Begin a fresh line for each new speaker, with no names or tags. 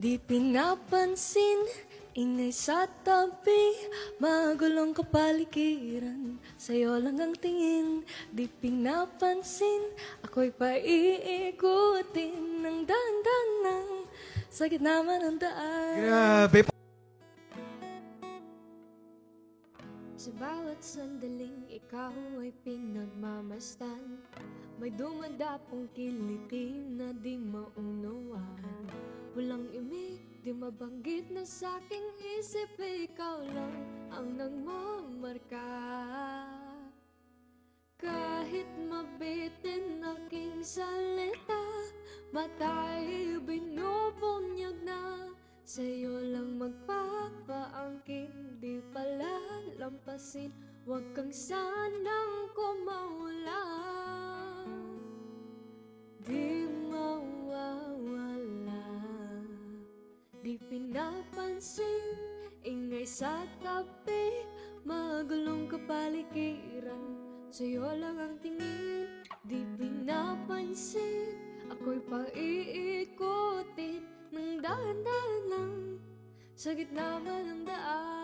Di pinapansin, ingay sa tabi, magulong kapaligiran, sa'yo lang ang tingin. Di pinapansin, ako'y paiikutin ng dandan sa gitna man ng daan.
Grabe.
Sa bawat sandaling ikaw ay pinagmamastan, may dumadapong kiliti na di maunawaan. Walang imig, di mabanggit na sa'king isip, ikaw lang ang nagmamarka. Kahit mabitin aking salita, mata'y binubunyag na, sa'yo lang magpapaangkin, di palalampasin. Huwag kang sanang kumawala, di mawawala. Di pinapansin, ingay sa tabi, magulong kapaligiran, sa'yo lang ang tingin. Di pinapansin, ako'y paiikutin ng dahan-dahan lang sa gitna man ng daan.